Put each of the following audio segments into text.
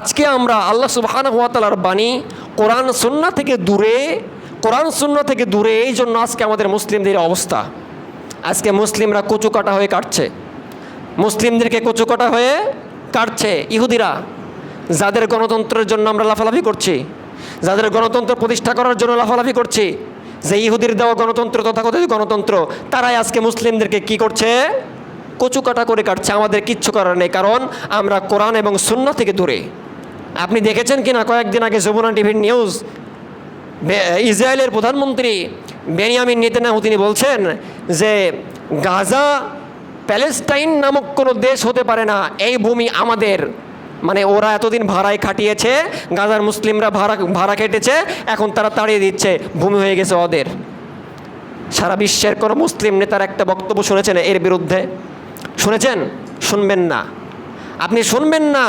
আজকে আমরা আল্লাহ সুবহানাহু ওয়া তাআলার বাণী কোরআন সুন্নাহ থেকে দূরে এই জন্য আজকে আমাদের মুসলিমদের অবস্থা। আজকে মুসলিমরা কচুকাটা হয়ে কাটছে, মুসলিমদেরকে কচুকাটা হয়ে কাটছে ইহুদিরা, যাদের গণতন্ত্রের জন্য আমরা লাফালাফি করছি, যাদের গণতন্ত্র প্রতিষ্ঠা করার জন্য লাফালাফি করছি, যে ইহুদির দেওয়া গণতন্ত্র তথাকথিত গণতন্ত্র, তারাই আজকে মুসলিমদেরকে কি করছে? কচুকাটা করে কাটছে। আমাদের কিচ্ছু করার নেই, কারণ আমরা কোরআন এবং সুন্নাহ থেকে দূরে। আপনি দেখেছেন কিনা কয়েকদিন আগে যমুনা টিভির নিউজ, ইসরায়েলের প্রধানমন্ত্রী বেনিয়ামিন নেতানিয়াহু তিনি বলছেন যে গাজা প্যালেস্টাইন নামক কোনো দেশ হতে পারে না, এই ভূমি আমাদের। মানে ওরা এতদিন ভাড়ায় খাটিয়েছে, গাজার মুসলিমরা ভাড়া কেটেছে, এখন তারা তাড়িয়ে দিচ্ছে, ভূমি হয়ে গেছে ওদের। সারা বিশ্বের কোনো মুসলিম নেতার একটা বক্তব্য শুনেছেন এর বিরুদ্ধে? শুনেছেন? শুনবেন না, আপনি শুনবেন না।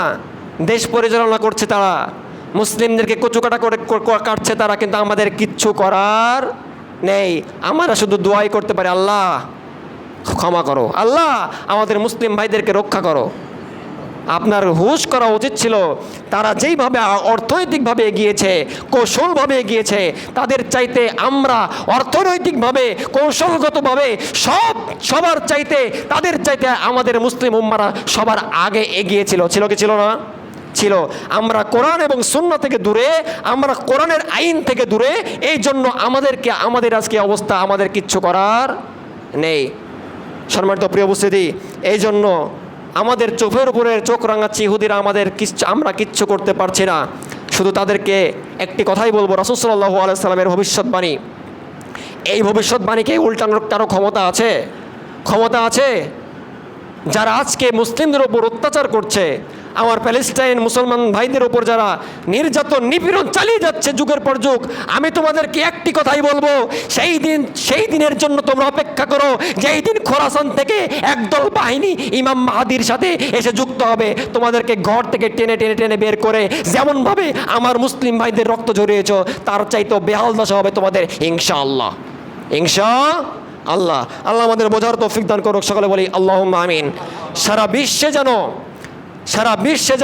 দেশ পরিচালনা করছে তারা, মুসলিমদেরকে কচুকাটা করে কাটছে তারা, কিন্তু আমাদের কিচ্ছু করার নেই। আমরা শুধু দোয়াই করতে পারি, আল্লাহ ক্ষমা করো, আল্লাহ আমাদের মুসলিম ভাইদেরকে রক্ষা করো। আপনার হুঁশ করা উচিত ছিল, তারা যেইভাবে অর্থনৈতিকভাবে এগিয়েছে, কৌশলভাবে এগিয়েছে, তাদের চাইতে আমরা অর্থনৈতিকভাবে, কৌশলগতভাবে সবার চাইতে, তাদের চাইতে আমাদের মুসলিম উম্মারা সবার আগে এগিয়েছিল। ছিল কি ছিল না? ছিল। আমরা কোরআন এবং সুন্নাহ থেকে দূরে, আমরা কোরআনের আইন থেকে দূরে, এই জন্য আমাদের আজকে অবস্থা, আমাদের কিচ্ছু করার নেই। সম্মানিত প্রিয় উপস্থিতি, এই জন্য আমাদের চোখের উপরে চোখ রাঙাচ্ছে ইহুদিরা, আমরা কিচ্ছু করতে পারছি না। শুধু তাদেরকে একটি কথাই বলবো, রাসূল সাল্লাল্লাহু আলাইহি সাল্লামের ভবিষ্যৎবাণী, এই ভবিষ্যৎবাণীকে উল্টানোর কারো ক্ষমতা আছে? ক্ষমতা আছে? যারা আজকে মুসলিমদের ওপর অত্যাচার করছে, আমার প্যালেস্টাইন মুসলমান ভাইদের ওপর যারা নির্যাতন নিপীড়ন চালিয়ে যাচ্ছে যুগের পর যুগ, আমি তোমাদেরকে একটি কথাই বলবো, সেই দিনের জন্য তোমরা অপেক্ষা করো, যেই দিন খোরাসান থেকে একদল বাহিনী ইমাম মাহাদির সাথে এসে যুক্ত হবে, তোমাদেরকে ঘর থেকে টেনে টেনে টেনে বের করে যেমনভাবে আমার মুসলিম ভাইদের রক্ত ঝরিয়েছ, তার চাইতেও বেহাল দশা হবে তোমাদের, ইনশাআল্লাহ। ইনশাআল্লাহ। আল্লাহ আমাদের বোঝার তৌফিক দান করুক, সকলে বলি আল্লাহুম্মা আমিন। সারা বিশ্বে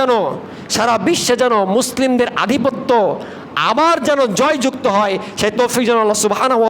যেন মুসলিমদের আধিপত্য আবার যেন জয়যুক্ত হয়, সেই তৌফিক যেন আল্লাহ সুবহানাহু